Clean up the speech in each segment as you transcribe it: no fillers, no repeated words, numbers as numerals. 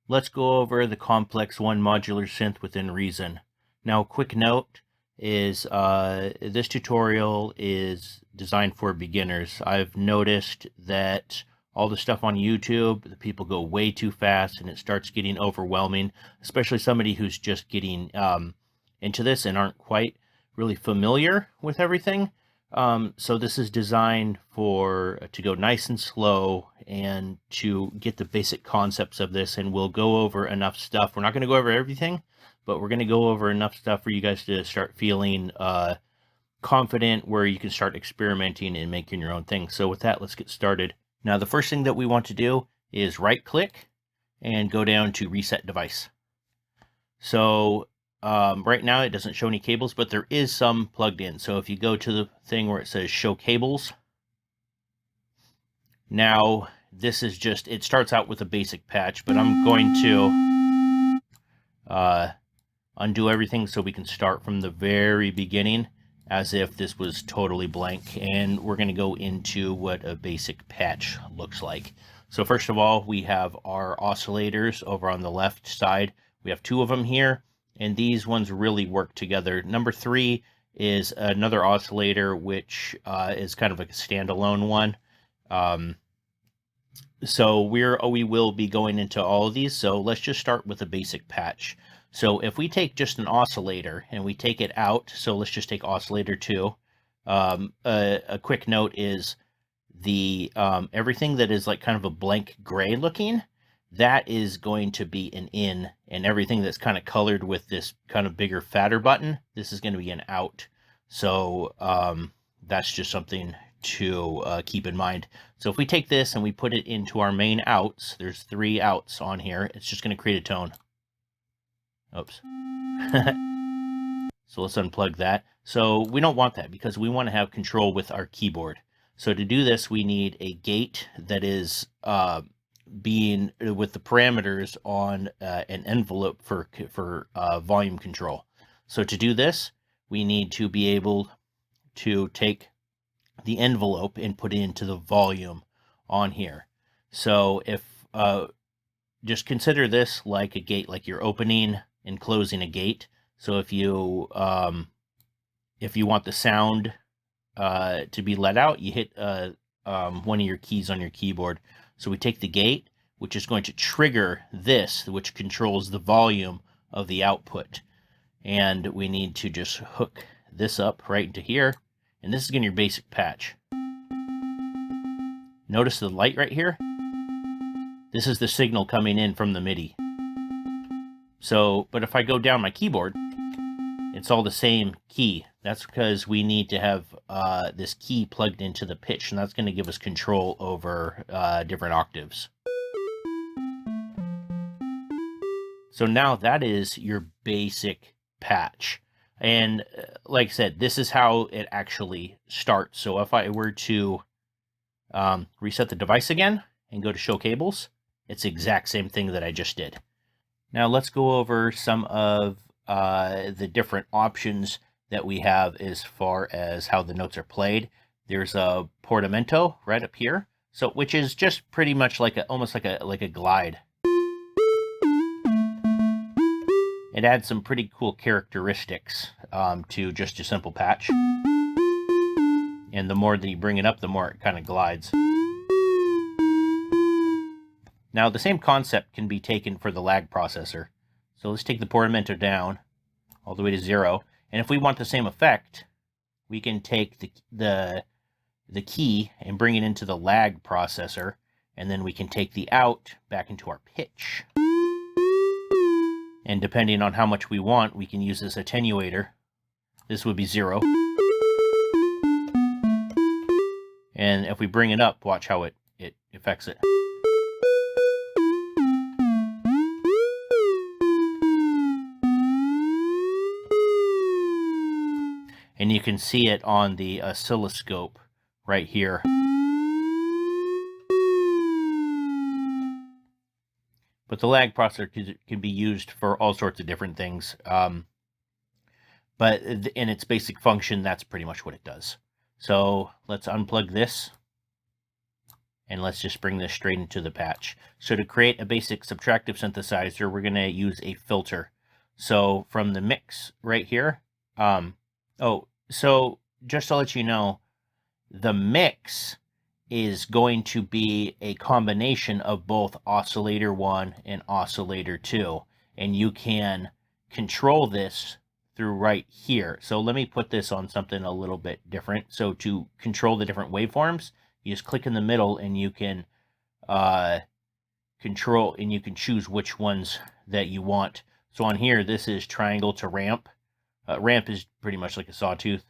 let's go over the complex one modular synth within Reason. Now, a quick note is this tutorial is designed for beginners. I've noticed that all the stuff on YouTube, the people go way too fast and it starts getting overwhelming, especially somebody who's just getting into this and aren't quite really familiar with everything. So this is designed to go nice and slow and to get the basic concepts of this, and we'll go over enough stuff. We're not going to go over everything, but we're going to go over enough stuff for you guys to start feeling confident where you can start experimenting and making your own thing. So with that, let's get started. Now, the first thing that we want to do is right click and go down to reset device. So right now it doesn't show any cables, but there is some plugged in. So if you go to the thing where it says show cables, now this is just, it starts out with a basic patch, but I'm going to undo everything so we can start from the very beginning as if this was totally blank, and we're going to go into what a basic patch looks like. So first of all, we have our oscillators over on the left side. We have two of them here, and these ones really work together. Number 3 is another oscillator, which is kind of like a standalone one. So we will be going into all of these. So let's just start with a basic patch. So if we take just an oscillator and we take it out, so let's just take oscillator 2. A quick note is the everything that is like kind of a blank gray looking, that is going to be an in, and everything that's kind of colored with this kind of bigger, fatter button, this is going to be an out. So that's just something to keep in mind. So if we take this and we put it into our main outs, there's 3 outs on here, it's just going to create a tone. Oops. So let's unplug that. So we don't want that because we want to have control with our keyboard. So to do this, we need a gate that is being with the parameters on an envelope for volume control. So to do this, we need to be able to take the envelope and put it into the volume on here. So if just consider this like a gate, like you're opening and closing a gate. So if you want the sound to be let out, you hit one of your keys on your keyboard. So we take the gate, which is going to trigger this, which controls the volume of the output. And we need to just hook this up right into here. And this is going to be your basic patch. Notice the light right here? This is the signal coming in from the MIDI. So, but if I go down my keyboard, it's all the same key. That's because we need to have this key plugged into the pitch, and that's going to give us control over different octaves. So now that is your basic patch. And like I said, this is how it actually starts. So if I were to reset the device again and go to show cables, it's the exact same thing that I just did. Now let's go over some of the different options that we have as far as how the notes are played. There's a portamento right up here, so which is just pretty much like almost like a glide. It adds some pretty cool characteristics to just a simple patch. And the more that you bring it up, the more it kind of glides. Now, the same concept can be taken for the lag processor. So let's take the portamento down all the way to 0. And if we want the same effect, we can take the key and bring it into the lag processor. And then we can take the out back into our pitch. And depending on how much we want, we can use this attenuator. This would be 0. And if we bring it up, watch how it affects it. And you can see it on the oscilloscope right here. But the lag processor can be used for all sorts of different things. But in its basic function, that's pretty much what it does. So let's unplug this. And let's just bring this straight into the patch. So to create a basic subtractive synthesizer, we're going to use a filter. So from the mix right here, so just to let you know, the mix is going to be a combination of both oscillator 1 and oscillator 2. And you can control this through right here. So let me put this on something a little bit different. So to control the different waveforms, you just click in the middle and you can control, and you can choose which ones that you want. So on here, this is triangle to ramp. Ramp is pretty much like a sawtooth.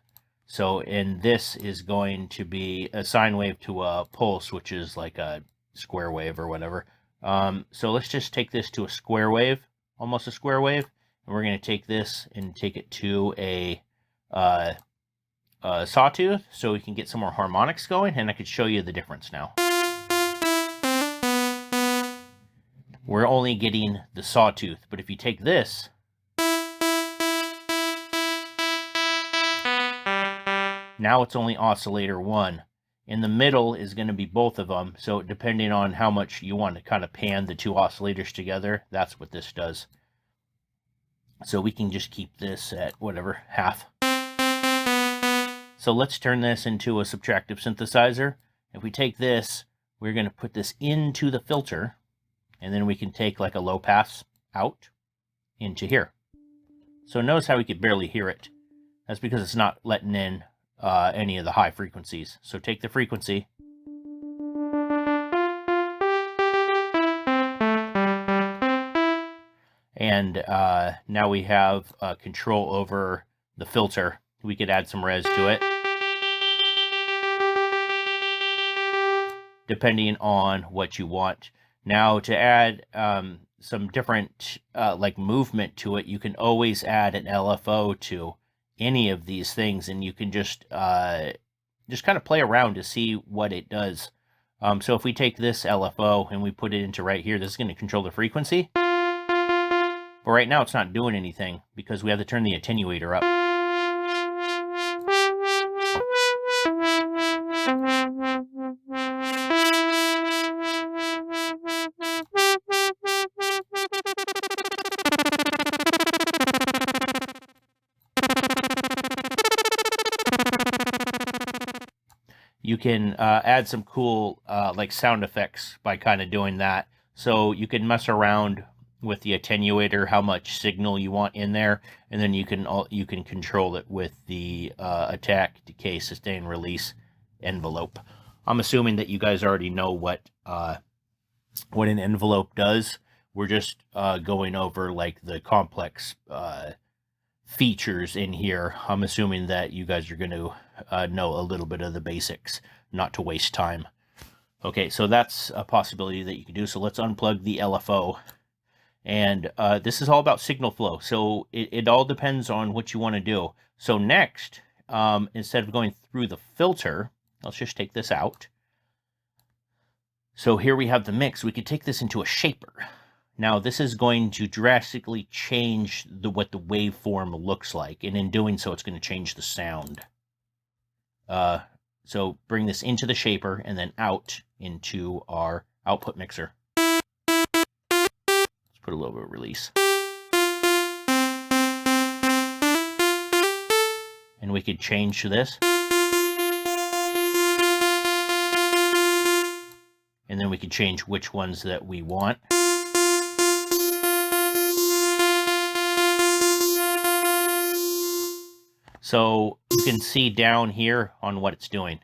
So, and this is going to be a sine wave to a pulse, which is like a square wave or whatever. So let's just take this to a square wave, almost a square wave. And we're going to take this and take it to a sawtooth so we can get some more harmonics going, and I could show you the difference now. We're only getting the sawtooth, but if you take this, now it's only oscillator 1. In the middle is going to be both of them, so depending on how much you want to kind of pan the two oscillators together, that's what this does. So we can just keep this at whatever, half. So let's turn this into a subtractive synthesizer. If we take this, we're going to put this into the filter, and then we can take like a low pass out into here. So notice how we could barely hear it. That's because it's not letting in any of the high frequencies. So take the frequency, and now we have control over the filter. We could add some res to it, depending on what you want. Now to add some different like movement to it, you can always add an LFO to any of these things, and you can just kind of play around to see what it does. So if we take this LFO and we put it into right here, this is going to control the frequency. But right now it's not doing anything because we have to turn the attenuator up. You can add some cool like sound effects by kind of doing that. So you can mess around with the attenuator, how much signal you want in there, and then you can control it with the attack, decay, sustain, release envelope. I'm assuming that you guys already know what an envelope does. We're just going over like the complex features in here. I'm assuming that you guys are going to know a little bit of the basics, not to waste time. Okay, so that's a possibility that you can do. So let's unplug the LFO. And this is all about signal flow. So it all depends on what you want to do. So next, instead of going through the filter, let's just take this out. So here we have the mix. We could take this into a shaper. Now this is going to drastically change what the waveform looks like, and in doing so, it's going to change the sound. So bring this into the shaper and then out into our output mixer. Let's put a little bit of release. And we could change this. And then we could change which ones that we want. So you can see down here on what it's doing.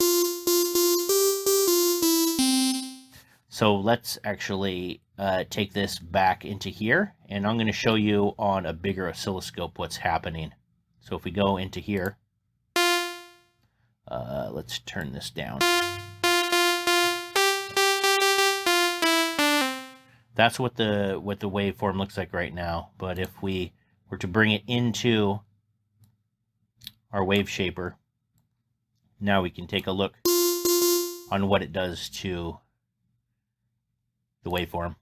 So let's actually take this back into here, and I'm going to show you on a bigger oscilloscope what's happening. So if we go into here, let's turn this down. That's what the waveform looks like right now. But if we were to bring it into our wave shaper, now we can take a look on what it does to the waveform.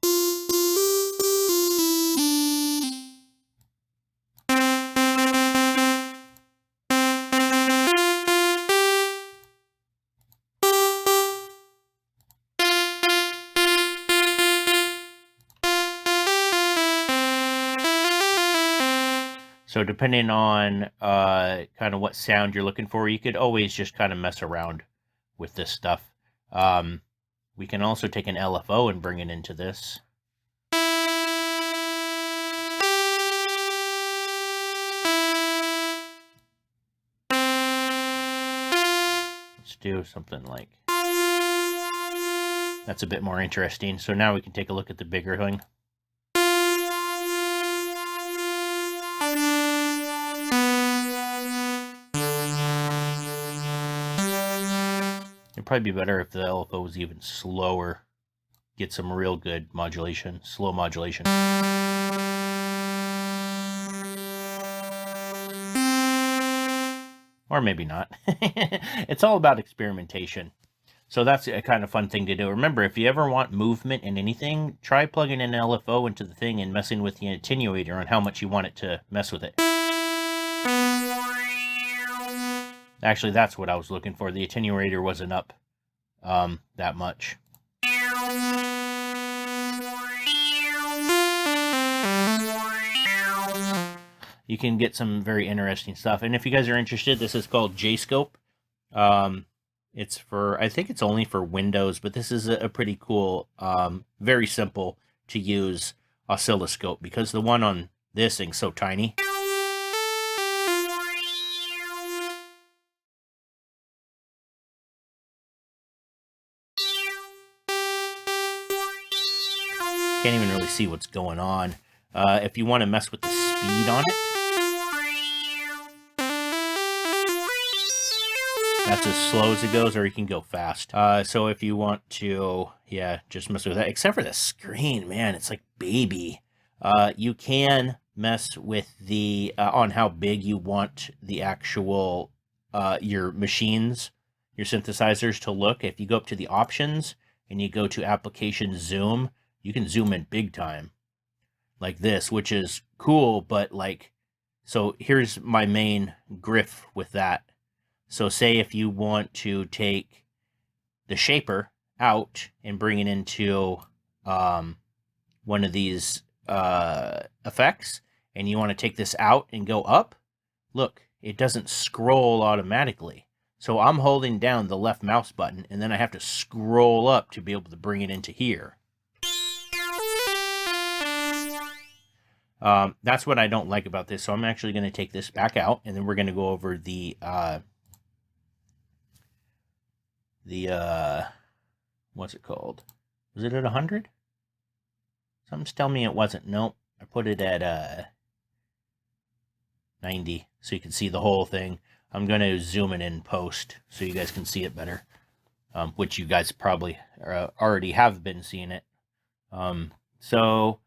So depending on kind of what sound you're looking for, you could always just kind of mess around with this stuff. We can also take an LFO and bring it into this. Let's do something like... That's a bit more interesting. So now we can take a look at the bigger thing. It'd probably be better if the LFO was even slower. Get some real good modulation, slow modulation. Or maybe not. It's all about experimentation. So that's a kind of fun thing to do. Remember, if you ever want movement in anything, try plugging an LFO into the thing and messing with the attenuator on how much you want it to mess with it. Actually, that's what I was looking for. The attenuator wasn't up that much. You can get some very interesting stuff. And if you guys are interested, this is called J-Scope. It's for, I think it's only for Windows, but this is a pretty cool, very simple to use oscilloscope, because the one on this thing's so tiny. Can't even really see what's going on. If you want to mess with the speed on it, that's as slow as it goes, or you can go fast. So if you want to, yeah, just mess with that. Except for the screen, man, it's like baby. You can mess with the, on how big you want the actual, your machines, your synthesizers to look. If you go up to the options and you go to application zoom, you can zoom in big time. Like this, which is cool, but like, so here's my main griff with that. So say if you want to take the shaper out and bring it into one of these effects, and you want to take this out and go up, look, it doesn't scroll automatically. So I'm holding down the left mouse button, and then I have to scroll up to be able to bring it into here. That's what I don't like about this. So I'm actually going to take this back out, and then we're going to go over the what's it called? Was it at 100? Something's telling me it wasn't. Nope. I put it at 90 so you can see the whole thing. I'm going to zoom it in post so you guys can see it better, which you guys probably already have been seeing it. So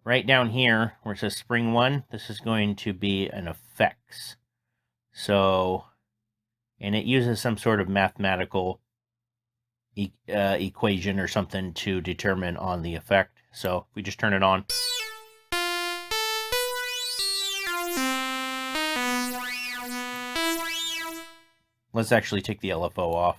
right down here where it says Spring 1, this is going to be an effects. So, and it uses some sort of mathematical equation or something to determine on the effect. So if we just turn it on. Let's actually take the LFO off.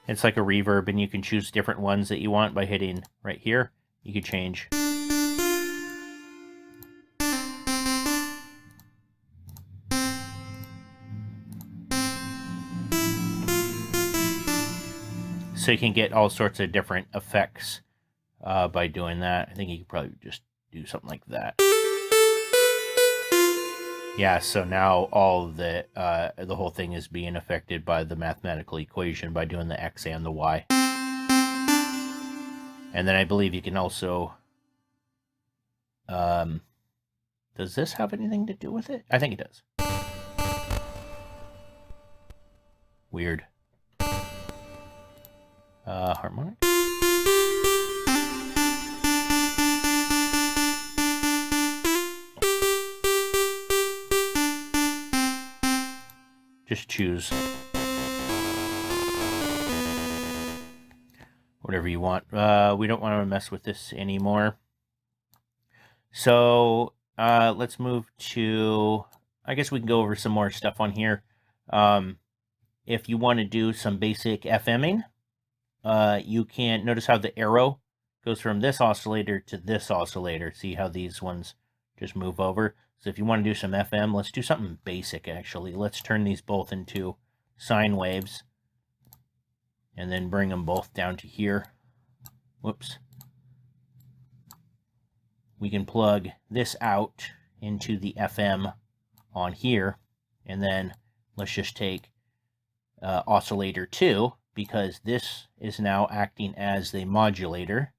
It's like a reverb, and you can choose different ones that you want by hitting right here. You can change. So you can get all sorts of different effects by doing that. I think you could probably just do something like that. Yeah, so now all the whole thing is being affected by the mathematical equation by doing the X and the Y. And then I believe you can also... does this have anything to do with it? I think it does. Weird. Harmonic? Just choose whatever you want. We don't want to mess with this anymore. So let's move to, I guess we can go over some more stuff on here. If you want to do some basic FMing, you can notice how the arrow goes from this oscillator to this oscillator. See how these ones just move over? So if you want to do some FM, let's do something basic, actually. Let's turn these both into sine waves and then bring them both down to here. Whoops. We can plug this out into the FM on here, and then let's just take oscillator 2, because this is now acting as the modulator,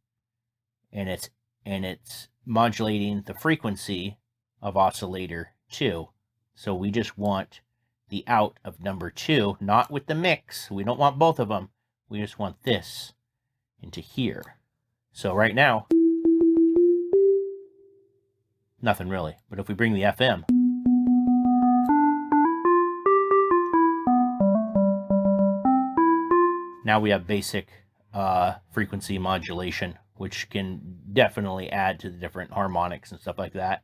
and it's modulating the frequency of oscillator 2. So we just want the out of number 2, not with the mix. We don't want both of them. We just want this into here. So right now, nothing really. But if we bring the FM, now we have basic frequency modulation, which can definitely add to the different harmonics and stuff like that.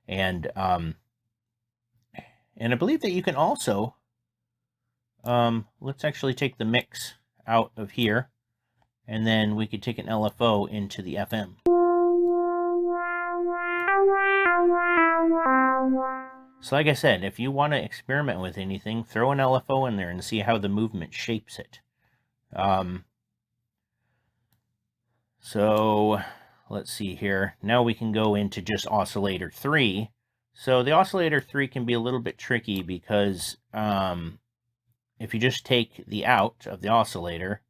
And I believe that you can also, let's actually take the mix out of here, and then we could take an LFO into the FM. So like I said, if you want to experiment with anything, throw an LFO in there and see how the movement shapes it. So let's see here. Now we can go into just oscillator 3. So the oscillator 3 can be a little bit tricky because if you just take the out of the oscillator,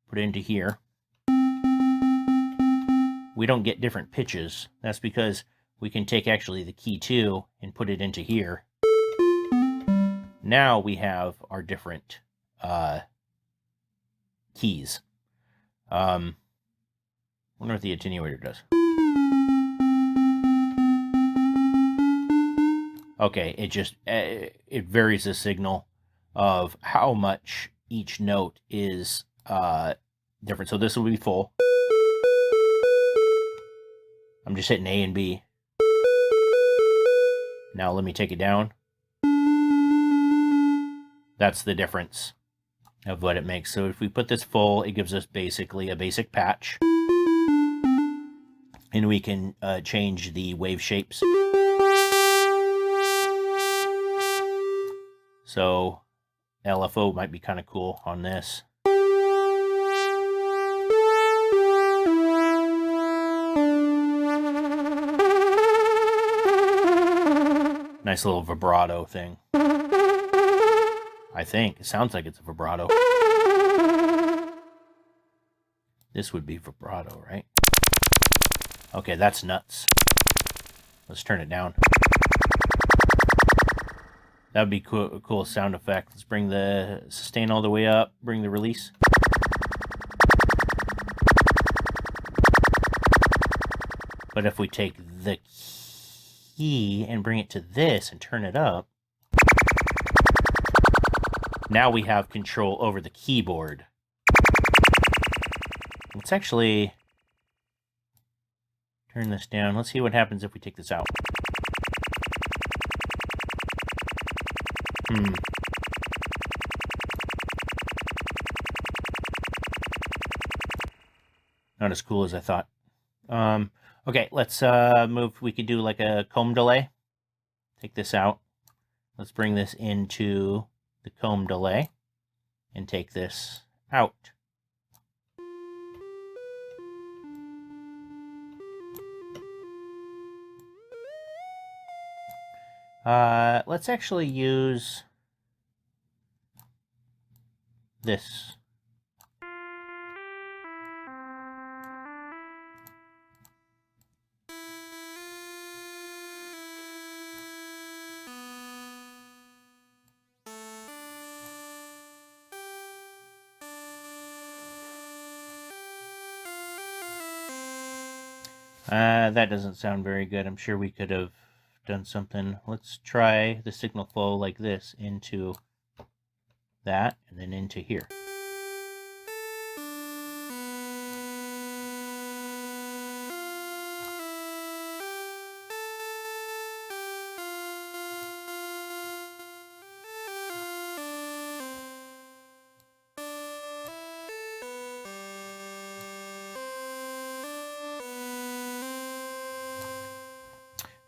put it into here, we don't get different pitches. That's because we can take actually the key 2 and put it into here. Now we have our different keys. Wonder what the attenuator does. Okay, it just it varies the signal of how much each note is different. So this will be full. I'm just hitting A and B. Now let me take it down. That's the difference of what it makes. So if we put this full, it gives us basically a basic patch. And we can change the wave shapes. So LFO might be kind of cool on this. Nice little vibrato thing. I think. It sounds like it's a vibrato. This would be vibrato, right? Okay, that's nuts. Let's turn it down. That would be cool, a cool sound effect. Let's bring the sustain all the way up. Bring the release. But if we take the key and bring it to this and turn it up, now we have control over the keyboard. Let's actually turn this down. Let's see what happens if we take this out. Not as cool as I thought. Okay, let's move. We could do like a comb delay. Take this out. Let's bring this into the comb delay and take this out. Let's actually use this. That doesn't sound very good. I'm sure we could have done something. Let's try the signal flow like this into that and then into here.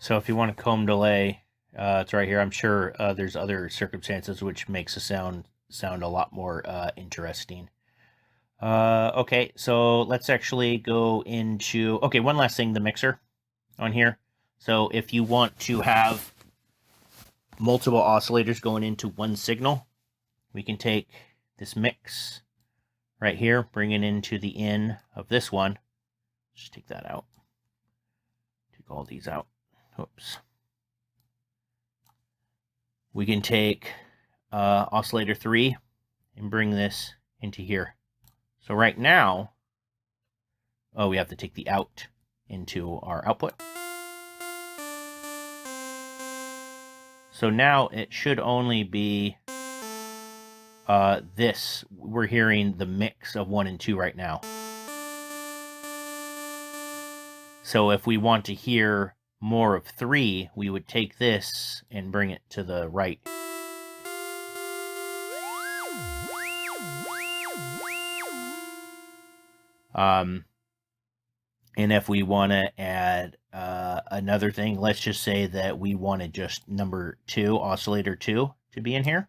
So if you want a comb delay, it's right here. I'm sure there's other circumstances which makes the sound a lot more interesting. Okay, so let's actually go into, okay, one last thing, the mixer on here. So if you want to have multiple oscillators going into one signal, we can take this mix right here, bring it into the in of this one. Just take that out. Take all these out. Oops. We can take oscillator 3 and bring this into here. So right now, oh, we have to take the out into our output. So now it should only be this. We're hearing the mix of 1 and 2 right now. So if we want to hear more of 3, we would take this and bring it to the right. And if we want to add another thing, let's just say that we wanted just number 2, oscillator 2, to be in here.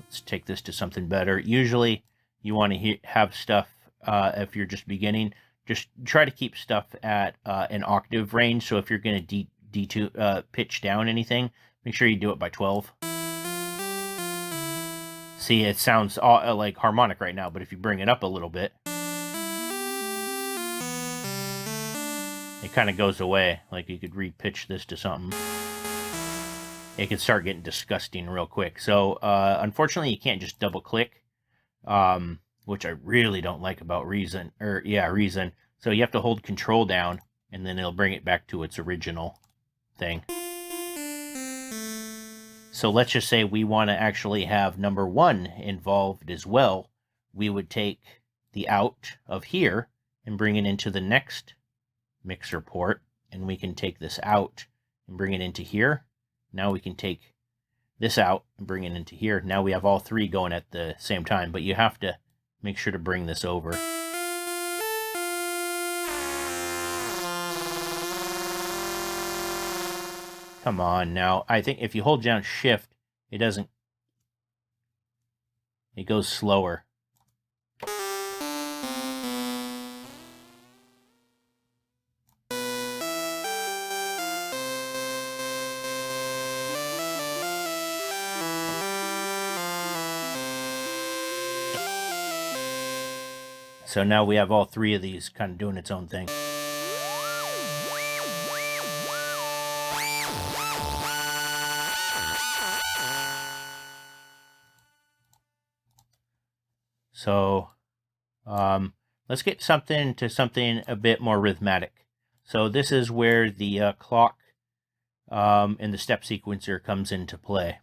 Let's take this to something better. Usually you want to have stuff, if you're just beginning, just try to keep stuff at an octave range. So if you're going to pitch down anything, make sure you do it by 12. See, it sounds like harmonic right now, but if you bring it up a little bit, it kind of goes away. Like you could re-pitch this to something. It could start getting disgusting real quick. So unfortunately, you can't just double click, which I really don't like about Reason. Reason. So you have to hold Control down, and then it'll bring it back to its original thing. So let's just say we want to actually have number 1 involved as well. We would take the out of here and bring it into the next mixer port, and we can take this out and bring it into here. Now we can take this out and bring it into here. Now we have all 3 going at the same time, but you have to make sure to bring this over. Come on now. I think if you hold down shift, it goes slower. So now we have all 3 of these kind of doing its own thing. So let's get something a bit more rhythmic. So this is where the clock and the step sequencer comes into play.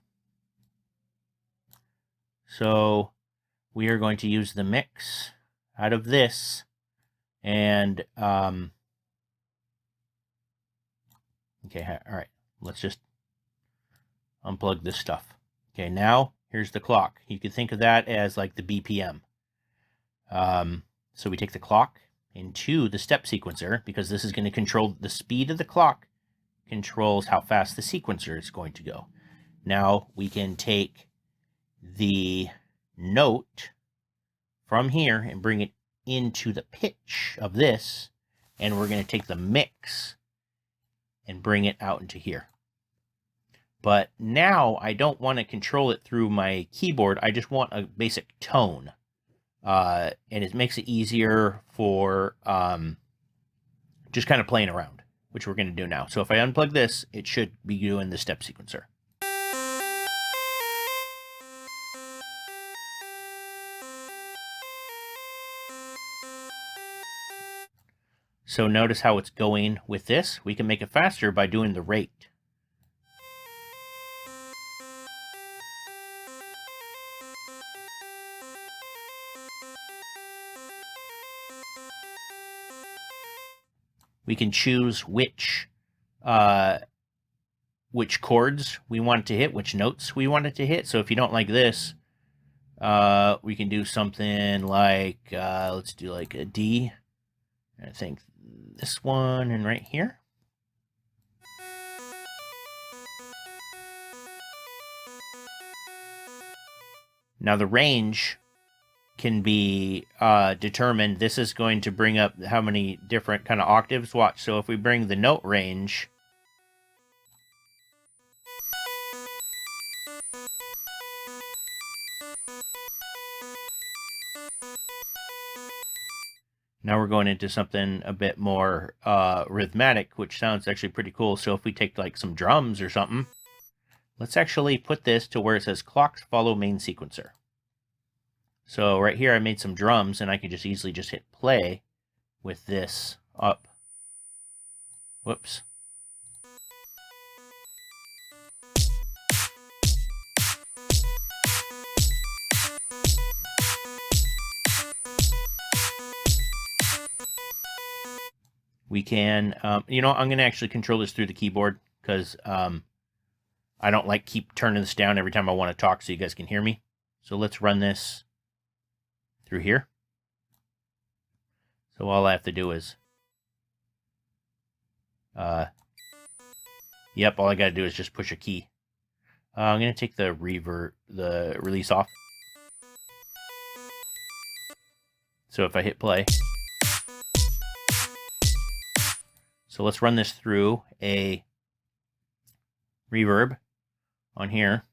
So we are going to use the mix out of this, and okay, all right, let's just unplug this stuff. Okay, now here's the clock. You can think of that as like the BPM. So we take the clock into the step sequencer, because this is going to control the speed of the clock, controls how fast the sequencer is going to go. Now we can take the note from here and bring it into the pitch of this, and we're going to take the mix and bring it out into here. But now I don't want to control it through my keyboard. I just want a basic tone. And it makes it easier for just kind of playing around, which we're going to do now. So if I unplug this, it should be doing the step sequencer. So notice how it's going with this. We can make it faster by doing the rate. We can choose which chords we want it to hit, which notes we want it to hit. So if you don't like this, we can do something like, let's do like a D. I think this one and right here. Now the range can be determined. This is going to bring up how many different kind of octaves. Watch. So if we bring the note range, now we're going into something a bit more rhythmic, which sounds actually pretty cool. So if we take like some drums or something, let's actually put this to where it says clocks follow main sequencer. So right here I made some drums, and I could just easily just hit play with this up. Whoops. We can, you know, I'm going to actually control this through the keyboard, because I don't like keep turning this down every time I want to talk so you guys can hear me. So let's run this through here. So all I have to do is, yep, all I got to do is just push a key. I'm going to take the release off. So if I hit play, so let's run this through a reverb on here.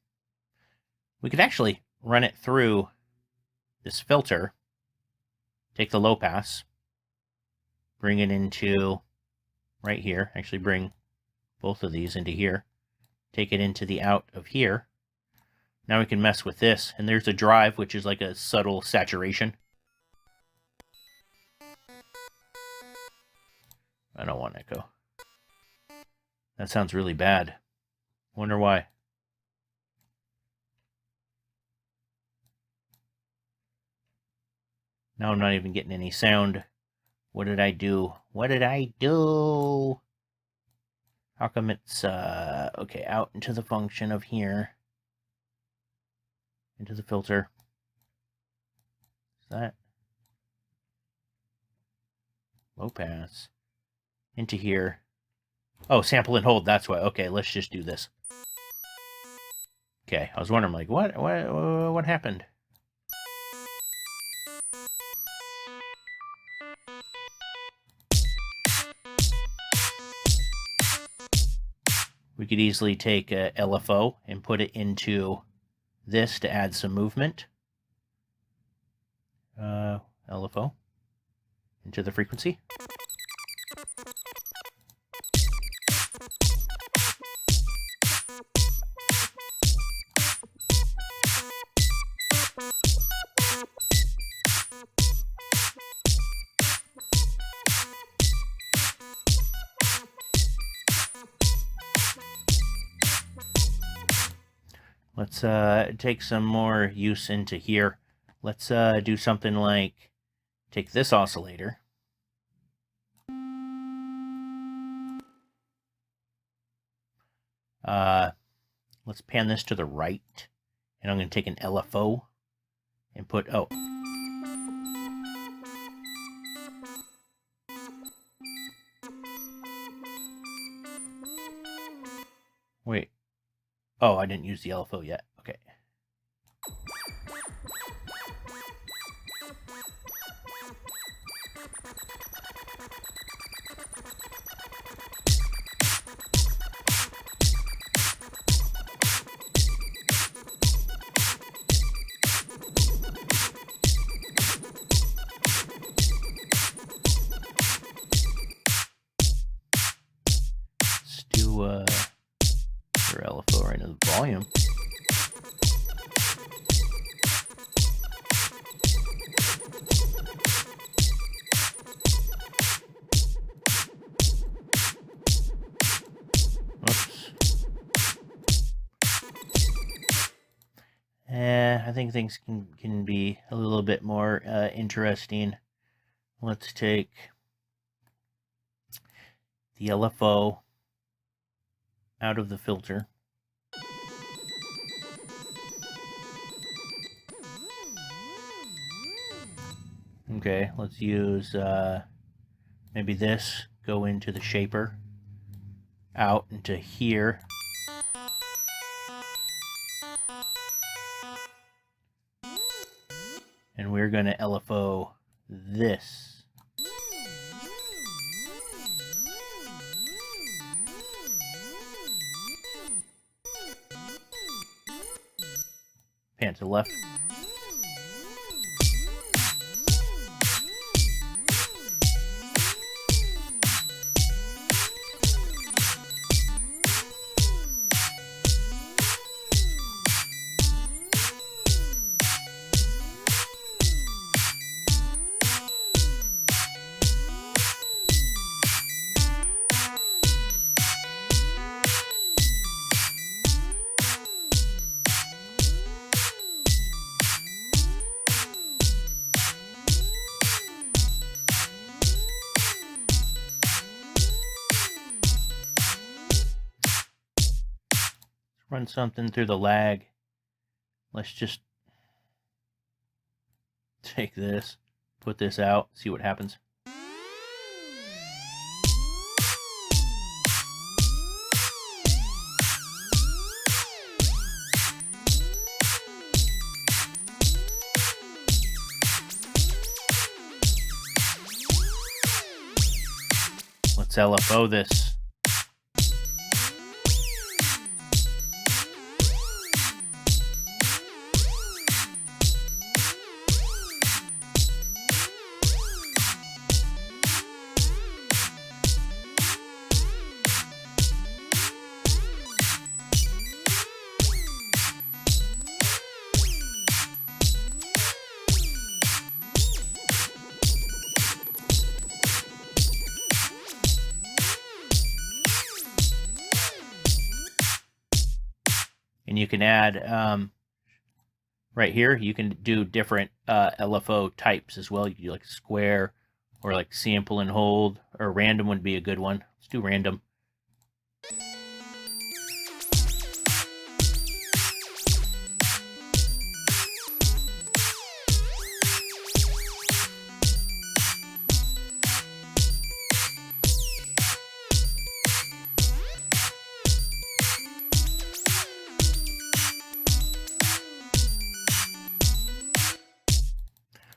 We could actually run it through this filter, take the low pass, bring it into right here, actually bring both of these into here, take it into the out of here. Now we can mess with this, and there's a drive, which is like a subtle saturation. I don't want echo. That sounds really bad. Wonder why. Now I'm not even getting any sound. What did I do? What did I do? How come it's, okay, out into the function of here. Into the filter. Is that? Low pass. Into here. Oh, sample and hold, that's why. Okay, let's just do this. Okay, I was wondering, like, what happened? We could easily take a LFO and put it into this to add some movement. LFO into the frequency. Let's take some more use into here. Let's do something like take this oscillator. Let's pan this to the right, and I'm going to take an LFO and put, oh. Wait. Oh, I didn't use the LFO yet. Okay. Let's do your LFO right into the volume. I think things can be a little bit more interesting. Let's take the LFO out of the filter. Okay, let's use maybe this, go into the shaper, out into here. And we're going to LFO this. Pan to the left. Run something through the lag. Let's just take this, put this out, see what happens. Let's LFO this. And you can add, right here, you can do different LFO types as well. You can do like square or like sample and hold, or random would be a good one. Let's do random.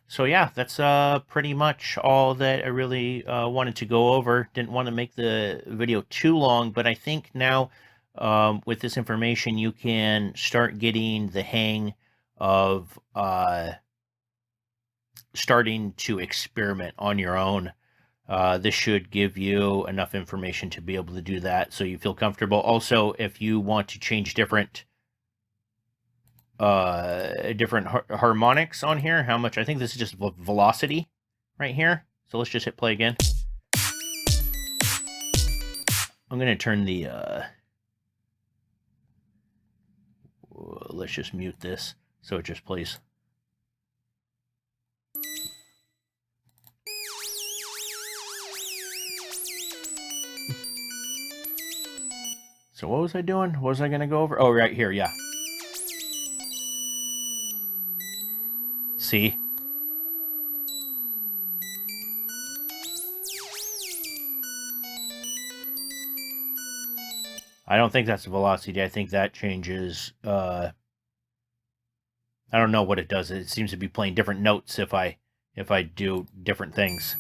So yeah, that's pretty much all that I really wanted to go over. Didn't want to make the video too long, but I think now with this information you can start getting the hang of starting to experiment on your own. This should give you enough information to be able to do that so you feel comfortable. Also, if you want to change different harmonics on here, how much, I think this is just velocity right here. So let's just hit play again. I'm going to turn the, let's just mute this so it just plays. So what was I doing? What was I going to go over? Oh, right here, yeah. See? I don't think that's the velocity. I think that changes. I don't know what it does. It seems to be playing different notes if I do different things.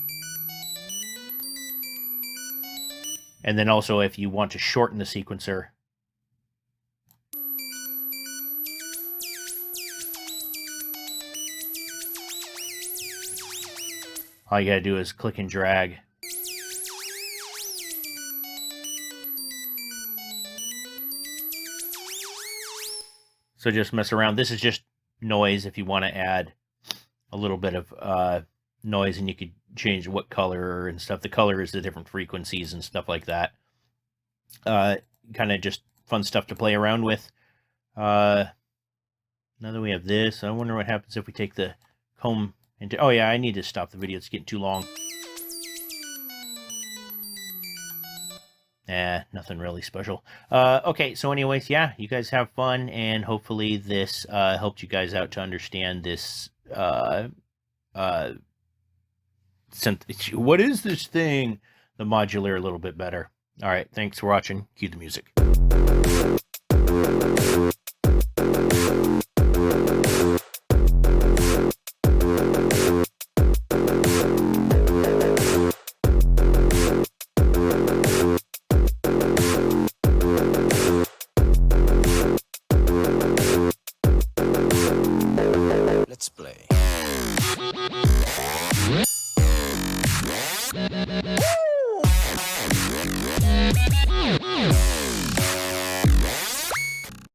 And then also if you want to shorten the sequencer, all you gotta do is click and drag. So just mess around. This is just noise if you want to add a little bit of noise, and you could change what color and stuff. The color is the different frequencies and stuff like that. Kind of just fun stuff to play around with. Now that we have this, I wonder what happens if we take the comb into... Oh yeah, I need to stop the video. It's getting too long. Nothing really special. Okay, so anyways, yeah, you guys have fun, and hopefully this helped you guys out to understand this synth. What is this thing? The modular a little bit better. All right, thanks for watching. Cue the music. Let's play.